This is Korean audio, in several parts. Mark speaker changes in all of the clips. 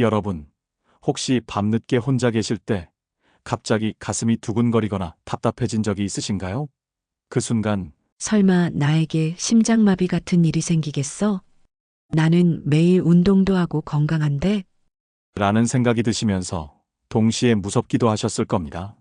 Speaker 1: 여러분, 혹시 밤늦게 혼자 계실 때 갑자기 가슴이 두근거리거나 답답해진 적이 있으신가요? 그 순간
Speaker 2: 설마 나에게 심장마비 같은 일이 생기겠어? 나는 매일 운동도 하고 건강한데.
Speaker 1: 라는 생각이 드시면서 동시에 무섭기도 하셨을 겁니다.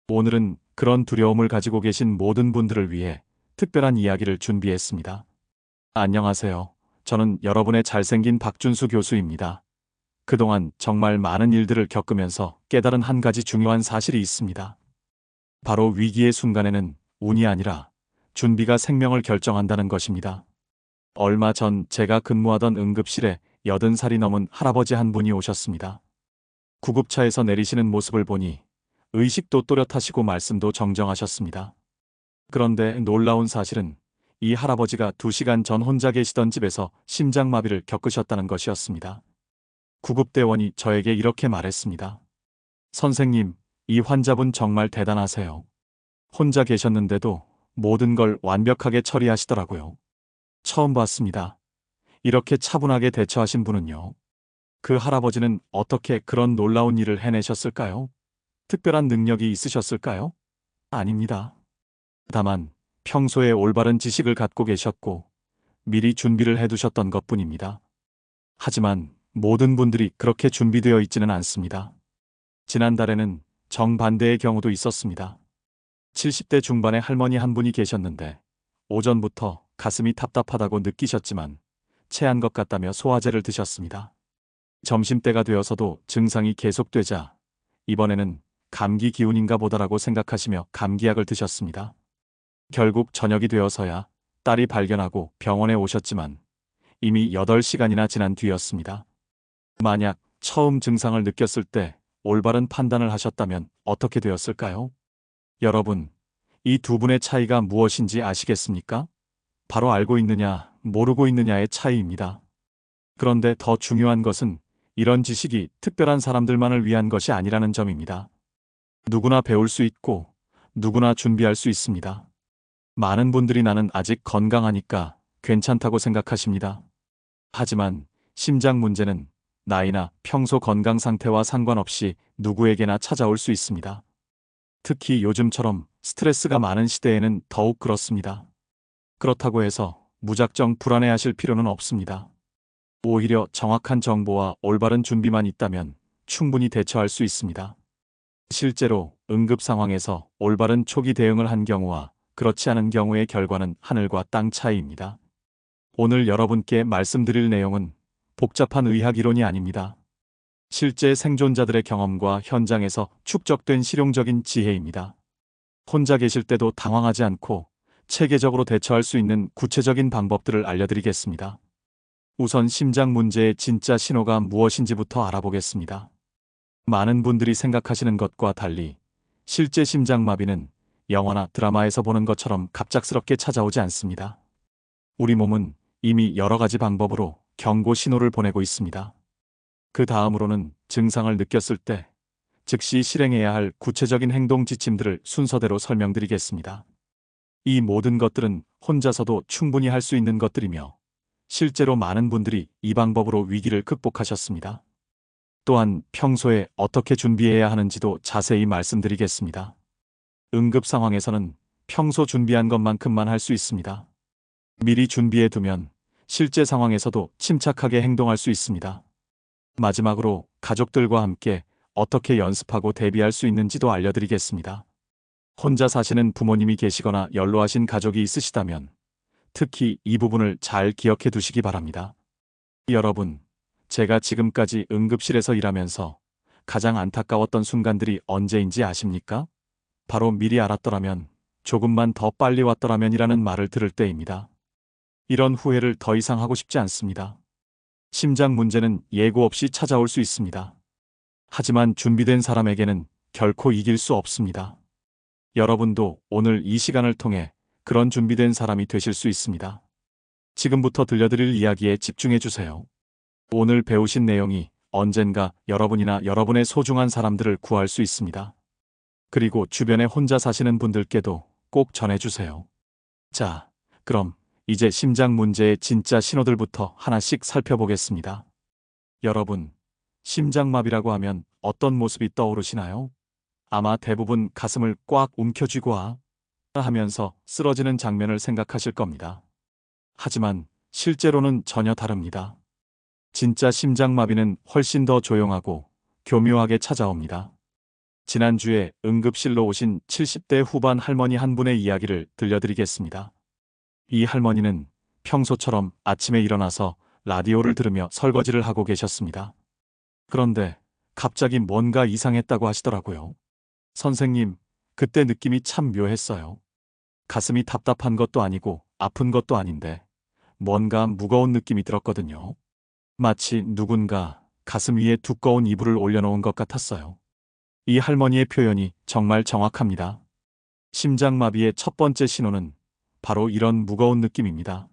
Speaker 1: 오늘은 그런 두려움을 가지고 계신 모든 분들을 위해 특별한 이야기를 준비했습니다. 안녕하세요. 저는 여러분의 잘생긴 박준수 교수입니다. 그동안 정말 많은 일들을 겪으면서 깨달은 한 가지 중요한 사실이 있습니다. 바로 위기의 순간에는 운이 아니라 준비가 생명을 결정한다는 것입니다. 얼마 전 제가 근무하던 응급실에 80살이 넘은 할아버지 한 분이 오셨습니다. 구급차에서 내리시는 모습을 보니 의식도 또렷하시고 말씀도 정정하셨습니다. 그런데 놀라운 사실은 이 할아버지가 2시간 전 혼자 계시던 집에서 심장마비를 겪으셨다는 것이었습니다. 구급대원이 저에게 이렇게 말했습니다. 선생님, 이 환자분 정말 대단하세요. 혼자 계셨는데도 모든 걸 완벽하게 처리하시더라고요. 처음 봤습니다. 이렇게 차분하게 대처하신 분은요. 그 할아버지는 어떻게 그런 놀라운 일을 해내셨을까요? 특별한 능력이 있으셨을까요? 아닙니다. 다만 평소에 올바른 지식을 갖고 계셨고 미리 준비를 해두셨던 것뿐입니다. 하지만 모든 분들이 그렇게 준비되어 있지는 않습니다. 지난달에는 정반대의 경우도 있었습니다. 70대 중반의 할머니 한 분이 계셨는데 오전부터 가슴이 답답하다고 느끼셨지만 체한 것 같다며 소화제를 드셨습니다. 점심때가 되어서도 증상이 계속되자 이번에는 감기 기운인가 보다라고 생각하시며 감기약을 드셨습니다. 결국 저녁이 되어서야 딸이 발견하고 병원에 오셨지만 이미 8시간이나 지난 뒤였습니다. 만약 처음 증상을 느꼈을 때 올바른 판단을 하셨다면 어떻게 되었을까요? 여러분, 이 두 분의 차이가 무엇인지 아시겠습니까? 바로 알고 있느냐, 모르고 있느냐의 차이입니다. 그런데 더 중요한 것은 이런 지식이 특별한 사람들만을 위한 것이 아니라는 점입니다. 누구나 배울 수 있고 누구나 준비할 수 있습니다. 많은 분들이 나는 아직 건강하니까 괜찮다고 생각하십니다. 하지만 심장 문제는 나이나 평소 건강 상태와 상관없이 누구에게나 찾아올 수 있습니다. 특히 요즘처럼 스트레스가 많은 시대에는 더욱 그렇습니다. 그렇다고 해서 무작정 불안해하실 필요는 없습니다. 오히려 정확한 정보와 올바른 준비만 있다면 충분히 대처할 수 있습니다. 실제로 응급 상황에서 올바른 초기 대응을 한 경우와 그렇지 않은 경우의 결과는 하늘과 땅 차이입니다. 오늘 여러분께 말씀드릴 내용은 복잡한 의학 이론이 아닙니다. 실제 생존자들의 경험과 현장에서 축적된 실용적인 지혜입니다. 혼자 계실 때도 당황하지 않고 체계적으로 대처할 수 있는 구체적인 방법들을 알려드리겠습니다. 우선 심장 문제의 진짜 신호가 무엇인지부터 알아보겠습니다. 많은 분들이 생각하시는 것과 달리 실제 심장마비는 영화나 드라마에서 보는 것처럼 갑작스럽게 찾아오지 않습니다. 우리 몸은 이미 여러 가지 방법으로 경고 신호를 보내고 있습니다. 그 다음으로는 증상을 느꼈을 때 즉시 실행해야 할 구체적인 행동 지침들을 순서대로 설명드리겠습니다. 이 모든 것들은 혼자서도 충분히 할 수 있는 것들이며 실제로 많은 분들이 이 방법으로 위기를 극복하셨습니다. 또한 평소에 어떻게 준비해야 하는지도 자세히 말씀드리겠습니다. 응급 상황에서는 평소 준비한 것만큼만 할 수 있습니다. 미리 준비해 두면 실제 상황에서도 침착하게 행동할 수 있습니다. 마지막으로 가족들과 함께 어떻게 연습하고 대비할 수 있는지도 알려드리겠습니다. 혼자 사시는 부모님이 계시거나 연로하신 가족이 있으시다면 특히 이 부분을 잘 기억해 두시기 바랍니다. 여러분, 제가 지금까지 응급실에서 일하면서 가장 안타까웠던 순간들이 언제인지 아십니까? 바로 미리 알았더라면, 조금만 더 빨리 왔더라면이라는 말을 들을 때입니다. 이런 후회를 더 이상 하고 싶지 않습니다. 심장 문제는 예고 없이 찾아올 수 있습니다. 하지만 준비된 사람에게는 결코 이길 수 없습니다. 여러분도 오늘 이 시간을 통해 그런 준비된 사람이 되실 수 있습니다. 지금부터 들려드릴 이야기에 집중해 주세요. 오늘 배우신 내용이 언젠가 여러분이나 여러분의 소중한 사람들을 구할 수 있습니다. 그리고 주변에 혼자 사시는 분들께도 꼭 전해주세요. 자, 그럼 이제 심장 문제의 진짜 신호들부터 하나씩 살펴보겠습니다. 여러분, 심장마비라고 하면 어떤 모습이 떠오르시나요? 아마 대부분 가슴을 꽉 움켜쥐고 하면서 쓰러지는 장면을 생각하실 겁니다. 하지만 실제로는 전혀 다릅니다. 진짜 심장마비는 훨씬 더 조용하고 교묘하게 찾아옵니다. 지난주에 응급실로 오신 70대 후반 할머니 한 분의 이야기를 들려드리겠습니다. 이 할머니는 평소처럼 아침에 일어나서 라디오를 들으며 설거지를 하고 계셨습니다. 그런데 갑자기 뭔가 이상했다고 하시더라고요. 선생님, 그때 느낌이 참 묘했어요. 가슴이 답답한 것도 아니고 아픈 것도 아닌데 뭔가 무거운 느낌이 들었거든요. 마치 누군가 가슴 위에 두꺼운 이불을 올려놓은 것 같았어요. 이 할머니의 표현이 정말 정확합니다. 심장마비의 첫 번째 신호는 바로 이런 무거운 느낌입니다.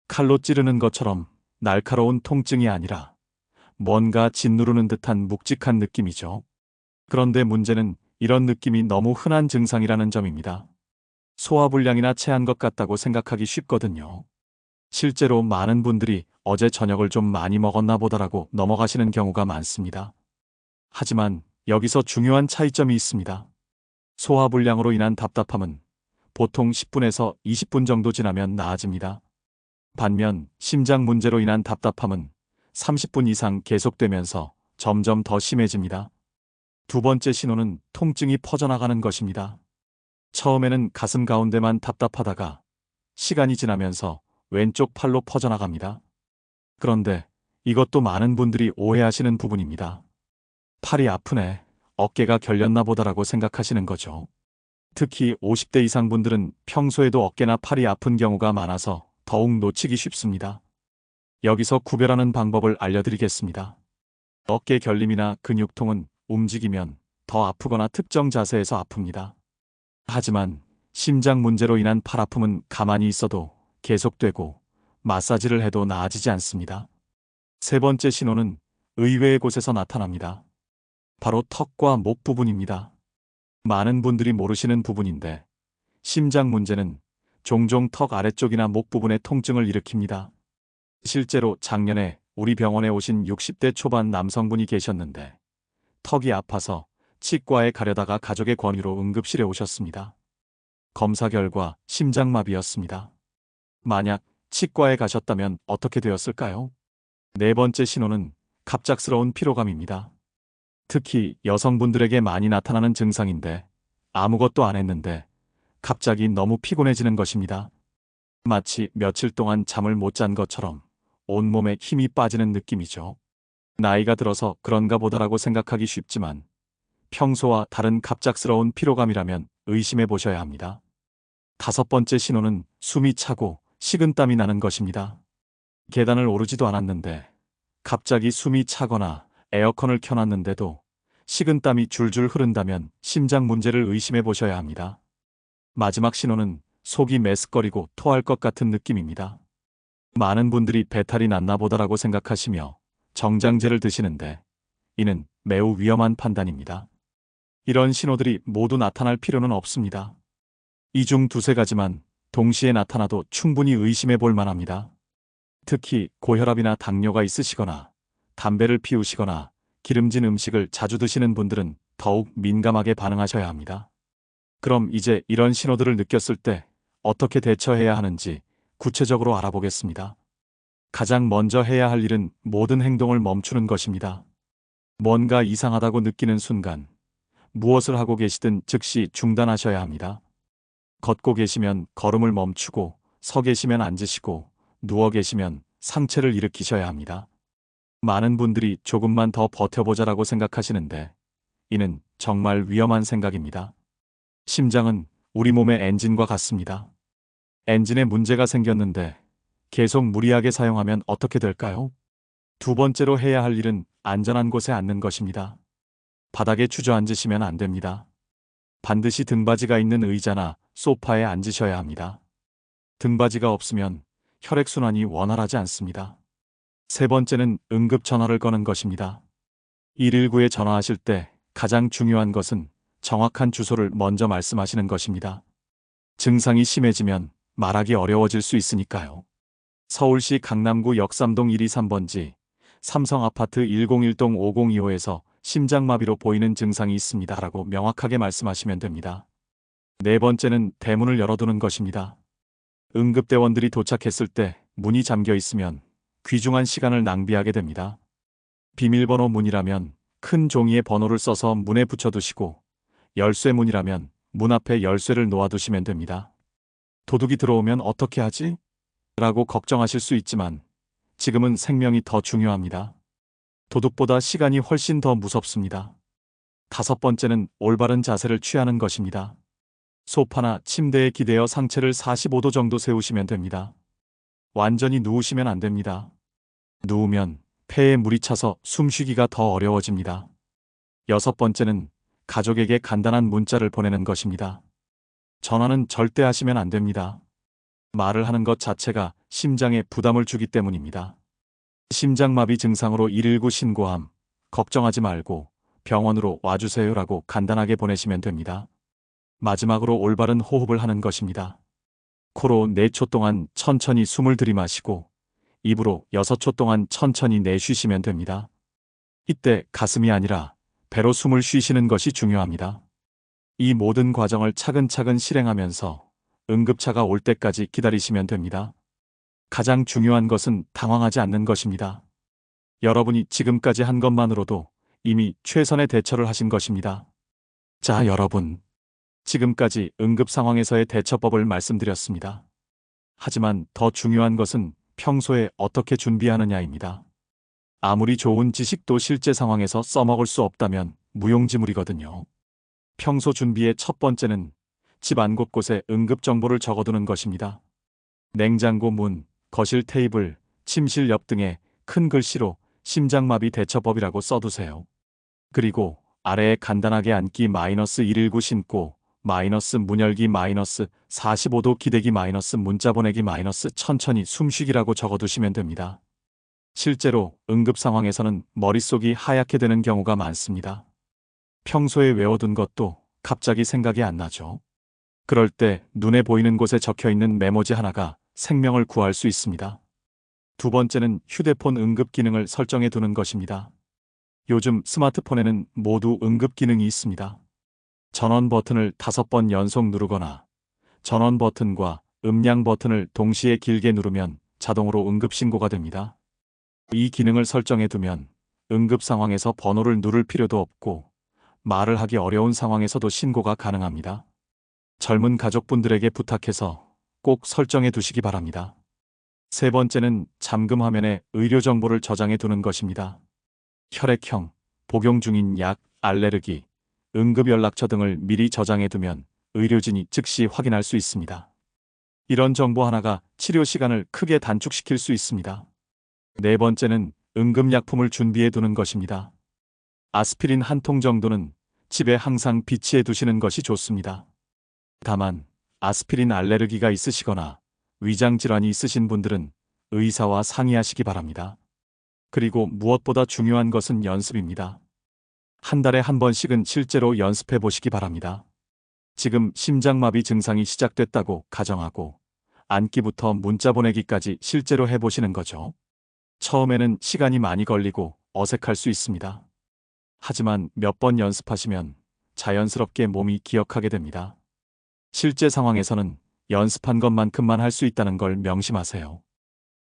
Speaker 1: 칼로 찌르는 것처럼 날카로운 통증이 아니라 뭔가 짓누르는 듯한 묵직한 느낌이죠. 그런데 문제는 이런 느낌이 너무 흔한 증상이라는 점입니다. 소화불량이나 체한 것 같다고 생각하기 쉽거든요. 실제로 많은 분들이 어제 저녁을 좀 많이 먹었나 보다라고 넘어가시는 경우가 많습니다. 하지만 여기서 중요한 차이점이 있습니다. 소화불량으로 인한 답답함은 보통 10분에서 20분 정도 지나면 나아집니다. 반면 심장 문제로 인한 답답함은 30분 이상 계속되면서 점점 더 심해집니다. 두 번째 신호는 통증이 퍼져나가는 것입니다. 처음에는 가슴 가운데만 답답하다가 시간이 지나면서 왼쪽 팔로 퍼져나갑니다. 그런데 이것도 많은 분들이 오해하시는 부분입니다. 팔이 아프네, 어깨가 결렸나 보다라고 생각하시는 거죠. 특히 50대 이상 분들은 평소에도 어깨나 팔이 아픈 경우가 많아서 더욱 놓치기 쉽습니다. 여기서 구별하는 방법을 알려드리겠습니다. 어깨 결림이나 근육통은 움직이면 더 아프거나 특정 자세에서 아픕니다. 하지만 심장 문제로 인한 팔 아픔은 가만히 있어도 계속되고 마사지를 해도 나아지지 않습니다. 세 번째 신호는 의외의 곳에서 나타납니다. 바로 턱과 목 부분입니다. 많은 분들이 모르시는 부분인데 심장 문제는 종종 턱 아래쪽이나 목 부분에 통증을 일으킵니다. 실제로 작년에 우리 병원에 오신 60대 초반 남성분이 계셨는데 턱이 아파서 치과에 가려다가 가족의 권유로 응급실에 오셨습니다. 검사 결과 심장마비였습니다. 만약 치과에 가셨다면 어떻게 되었을까요? 네 번째 신호는 갑작스러운 피로감입니다. 특히 여성분들에게 많이 나타나는 증상인데 아무것도 안 했는데 갑자기 너무 피곤해지는 것입니다. 마치 며칠 동안 잠을 못 잔 것처럼 온몸에 힘이 빠지는 느낌이죠. 나이가 들어서 그런가 보다라고 생각하기 쉽지만 평소와 다른 갑작스러운 피로감이라면 의심해 보셔야 합니다. 다섯 번째 신호는 숨이 차고 식은땀이 나는 것입니다. 계단을 오르지도 않았는데 갑자기 숨이 차거나 에어컨을 켜놨는데도 식은땀이 줄줄 흐른다면 심장 문제를 의심해 보셔야 합니다. 마지막 신호는 속이 메스꺼리고 토할 것 같은 느낌입니다. 많은 분들이 배탈이 났나 보다라고 생각하시며 정장제를 드시는데 이는 매우 위험한 판단입니다. 이런 신호들이 모두 나타날 필요는 없습니다. 이 중 두세 가지만 동시에 나타나도 충분히 의심해 볼 만합니다. 특히 고혈압이나 당뇨가 있으시거나 담배를 피우시거나 기름진 음식을 자주 드시는 분들은 더욱 민감하게 반응하셔야 합니다. 그럼 이제 이런 신호들을 느꼈을 때 어떻게 대처해야 하는지 구체적으로 알아보겠습니다. 가장 먼저 해야 할 일은 모든 행동을 멈추는 것입니다. 뭔가 이상하다고 느끼는 순간 무엇을 하고 계시든 즉시 중단하셔야 합니다. 걷고 계시면 걸음을 멈추고 서 계시면 앉으시고 누워 계시면 상체를 일으키셔야 합니다. 많은 분들이 조금만 더 버텨보자라고 생각하시는데 이는 정말 위험한 생각입니다. 심장은 우리 몸의 엔진과 같습니다. 엔진에 문제가 생겼는데 계속 무리하게 사용하면 어떻게 될까요? 두 번째로 해야 할 일은 안전한 곳에 앉는 것입니다. 바닥에 주저앉으시면 안 됩니다. 반드시 등받이가 있는 의자나 소파에 앉으셔야 합니다. 등받이가 없으면 혈액순환이 원활하지 않습니다. 세 번째는 응급전화를 거는 것입니다. 119에 전화하실 때 가장 중요한 것은 정확한 주소를 먼저 말씀하시는 것입니다. 증상이 심해지면 말하기 어려워질 수 있으니까요. 서울시 강남구 역삼동 123번지 삼성아파트 101동 5025에서 심장마비로 보이는 증상이 있습니다. 라고 명확하게 말씀하시면 됩니다. 네 번째는 대문을 열어두는 것입니다. 응급대원들이 도착했을 때 문이 잠겨 있으면 귀중한 시간을 낭비하게 됩니다. 비밀번호 문이라면 큰 종이에 번호를 써서 문에 붙여두시고, 열쇠 문이라면 문 앞에 열쇠를 놓아두시면 됩니다. 도둑이 들어오면 어떻게 하지? 라고 걱정하실 수 있지만 지금은 생명이 더 중요합니다. 도둑보다 시간이 훨씬 더 무섭습니다. 다섯 번째는 올바른 자세를 취하는 것입니다. 소파나 침대에 기대어 상체를 45도 정도 세우시면 됩니다. 완전히 누우시면 안 됩니다. 누우면 폐에 물이 차서 숨쉬기가 더 어려워집니다. 여섯 번째는 가족에게 간단한 문자를 보내는 것입니다. 전화는 절대 하시면 안 됩니다. 말을 하는 것 자체가 심장에 부담을 주기 때문입니다. 심장마비 증상으로 119 신고함, 걱정하지 말고 병원으로 와주세요라고 간단하게 보내시면 됩니다. 마지막으로 올바른 호흡을 하는 것입니다. 코로 4초 동안 천천히 숨을 들이마시고 입으로 6초 동안 천천히 내쉬시면 됩니다. 이때 가슴이 아니라 배로 숨을 쉬시는 것이 중요합니다. 이 모든 과정을 차근차근 실행하면서 응급차가 올 때까지 기다리시면 됩니다. 가장 중요한 것은 당황하지 않는 것입니다. 여러분이 지금까지 한 것만으로도 이미 최선의 대처를 하신 것입니다. 자, 여러분. 지금까지 응급 상황에서의 대처법을 말씀드렸습니다. 하지만 더 중요한 것은 평소에 어떻게 준비하느냐입니다. 아무리 좋은 지식도 실제 상황에서 써먹을 수 없다면 무용지물이거든요. 평소 준비의 첫 번째는 집안 곳곳에 응급 정보를 적어두는 것입니다. 냉장고 문, 거실 테이블, 침실 옆 등에 큰 글씨로 심장마비 대처법이라고 써두세요. 그리고 아래에 간단하게 앉기 -119 신고, 문 열기 -45도 기대기 문자 보내기 천천히 숨쉬기라고 적어두시면 됩니다. 실제로 응급 상황에서는 머릿속이 하얗게 되는 경우가 많습니다. 평소에 외워둔 것도 갑자기 생각이 안 나죠. 그럴 때 눈에 보이는 곳에 적혀있는 메모지 하나가 생명을 구할 수 있습니다. 두 번째는 휴대폰 응급 기능을 설정해 두는 것입니다. 요즘 스마트폰에는 모두 응급 기능이 있습니다. 전원 버튼을 5번 연속 누르거나 전원 버튼과 음량 버튼을 동시에 길게 누르면 자동으로 응급 신고가 됩니다. 이 기능을 설정해 두면 응급 상황에서 번호를 누를 필요도 없고 말을 하기 어려운 상황에서도 신고가 가능합니다. 젊은 가족분들에게 부탁해서 꼭 설정해 두시기 바랍니다. 세 번째는 잠금 화면에 의료 정보를 저장해 두는 것입니다. 혈액형, 복용 중인 약, 알레르기, 응급 연락처 등을 미리 저장해 두면 의료진이 즉시 확인할 수 있습니다. 이런 정보 하나가 치료 시간을 크게 단축시킬 수 있습니다. 네 번째는 응급약품을 준비해 두는 것입니다. 아스피린 한 통 정도는 집에 항상 비치해 두시는 것이 좋습니다. 다만 아스피린 알레르기가 있으시거나 위장질환이 있으신 분들은 의사와 상의하시기 바랍니다. 그리고 무엇보다 중요한 것은 연습입니다. 한 달에 한 번씩은 실제로 연습해 보시기 바랍니다. 지금 심장마비 증상이 시작됐다고 가정하고 앉기부터 문자 보내기까지 실제로 해보시는 거죠. 처음에는 시간이 많이 걸리고 어색할 수 있습니다. 하지만 몇 번 연습하시면 자연스럽게 몸이 기억하게 됩니다. 실제 상황에서는 연습한 것만큼만 할 수 있다는 걸 명심하세요.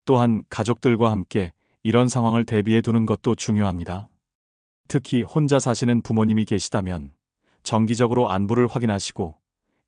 Speaker 1: 또한 가족들과 함께 이런 상황을 대비해 두는 것도 중요합니다. 특히 혼자 사시는 부모님이 계시다면 정기적으로 안부를 확인하시고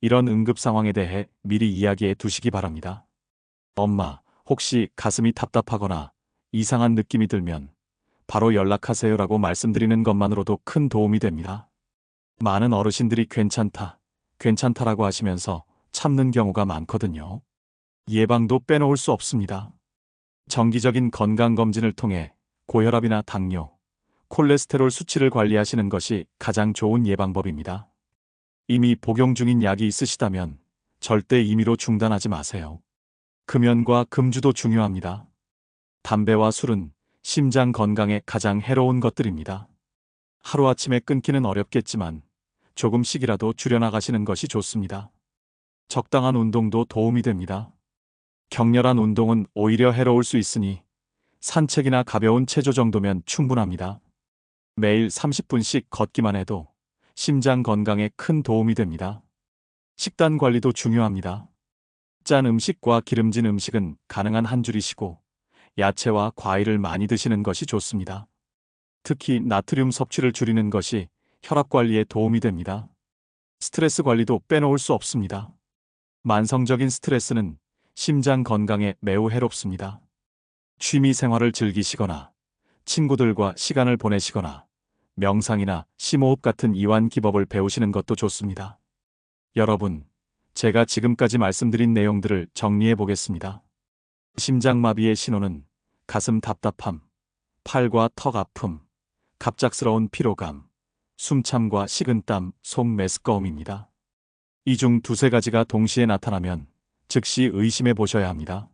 Speaker 1: 이런 응급 상황에 대해 미리 이야기해 두시기 바랍니다. 엄마, 혹시 가슴이 답답하거나 이상한 느낌이 들면 바로 연락하세요라고 말씀드리는 것만으로도 큰 도움이 됩니다. 많은 어르신들이 괜찮다라고 하시면서 참는 경우가 많거든요. 예방도 빼놓을 수 없습니다. 정기적인 건강검진을 통해 고혈압이나 당뇨, 콜레스테롤 수치를 관리하시는 것이 가장 좋은 예방법입니다. 이미 복용 중인 약이 있으시다면 절대 임의로 중단하지 마세요. 금연과 금주도 중요합니다. 담배와 술은 심장 건강에 가장 해로운 것들입니다. 하루아침에 끊기는 어렵겠지만 조금씩이라도 줄여나가시는 것이 좋습니다. 적당한 운동도 도움이 됩니다. 격렬한 운동은 오히려 해로울 수 있으니 산책이나 가벼운 체조 정도면 충분합니다. 매일 30분씩 걷기만 해도 심장 건강에 큰 도움이 됩니다. 식단 관리도 중요합니다. 짠 음식과 기름진 음식은 가능한 한 줄이시고 야채와 과일을 많이 드시는 것이 좋습니다. 특히 나트륨 섭취를 줄이는 것이 혈압 관리에 도움이 됩니다. 스트레스 관리도 빼놓을 수 없습니다. 만성적인 스트레스는 심장 건강에 매우 해롭습니다. 취미 생활을 즐기시거나 친구들과 시간을 보내시거나 명상이나 심호흡 같은 이완 기법을 배우시는 것도 좋습니다. 여러분, 제가 지금까지 말씀드린 내용들을 정리해 보겠습니다. 심장마비의 신호는 가슴 답답함, 팔과 턱 아픔, 갑작스러운 피로감, 숨참과 식은땀, 속 메스꺼움입니다. 이 중 두세 가지가 동시에 나타나면 즉시 의심해 보셔야 합니다.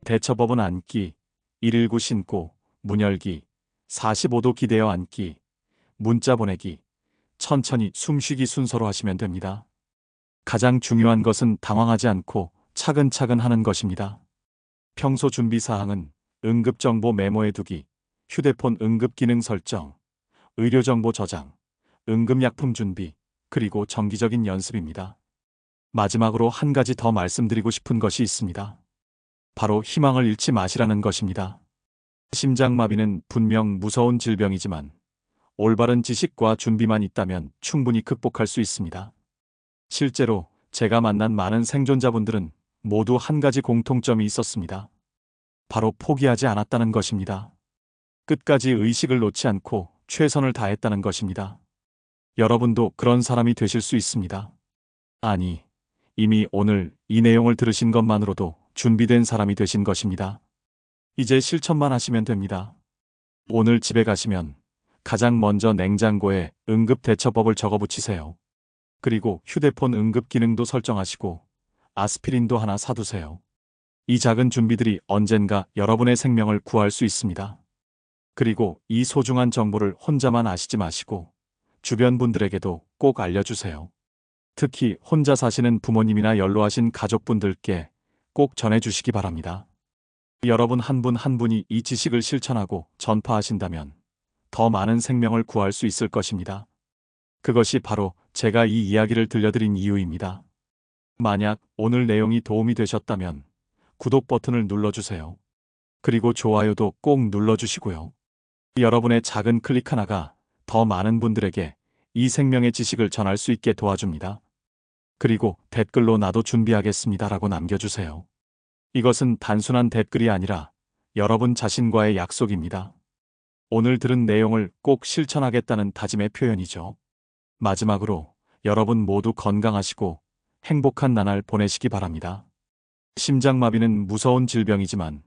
Speaker 1: 대처법은 앉기, 119 신고, 문 열기, 45도 기대어 앉기, 문자 보내기, 천천히 숨쉬기 순서로 하시면 됩니다. 가장 중요한 것은 당황하지 않고 차근차근 하는 것입니다. 평소 준비 사항은 응급정보 메모해 두기, 휴대폰 응급기능 설정, 의료정보 저장, 응급약품 준비, 그리고 정기적인 연습입니다. 마지막으로 한 가지 더 말씀드리고 싶은 것이 있습니다. 바로 희망을 잃지 마시라는 것입니다. 심장마비는 분명 무서운 질병이지만 올바른 지식과 준비만 있다면 충분히 극복할 수 있습니다. 실제로 제가 만난 많은 생존자분들은 모두 한 가지 공통점이 있었습니다. 바로 포기하지 않았다는 것입니다. 끝까지 의식을 놓지 않고 최선을 다했다는 것입니다. 여러분도 그런 사람이 되실 수 있습니다. 아니, 이미 오늘 이 내용을 들으신 것만으로도 준비된 사람이 되신 것입니다. 이제 실천만 하시면 됩니다. 오늘 집에 가시면 가장 먼저 냉장고에 응급 대처법을 적어 붙이세요. 그리고 휴대폰 응급 기능도 설정하시고 아스피린도 하나 사두세요. 이 작은 준비들이 언젠가 여러분의 생명을 구할 수 있습니다. 그리고 이 소중한 정보를 혼자만 아시지 마시고 주변 분들에게도 꼭 알려주세요. 특히 혼자 사시는 부모님이나 연로하신 가족분들께 꼭 전해주시기 바랍니다. 여러분 한 분 한 분이 이 지식을 실천하고 전파하신다면 더 많은 생명을 구할 수 있을 것입니다. 그것이 바로 제가 이 이야기를 들려드린 이유입니다. 만약 오늘 내용이 도움이 되셨다면 구독 버튼을 눌러주세요. 그리고 좋아요도 꼭 눌러주시고요. 여러분의 작은 클릭 하나가 더 많은 분들에게 이 생명의 지식을 전할 수 있게 도와줍니다. 그리고 댓글로 나도 준비하겠습니다라고 남겨주세요. 이것은 단순한 댓글이 아니라 여러분 자신과의 약속입니다. 오늘 들은 내용을 꼭 실천하겠다는 다짐의 표현이죠. 마지막으로 여러분 모두 건강하시고 행복한 나날 보내시기 바랍니다. 심장마비는 무서운 질병이지만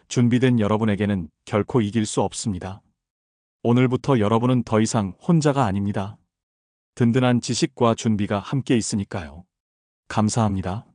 Speaker 1: 준비된 여러분에게는 결코 이길 수 없습니다. 오늘부터 여러분은 더 이상 혼자가 아닙니다. 든든한 지식과 준비가 함께 있으니까요. 감사합니다.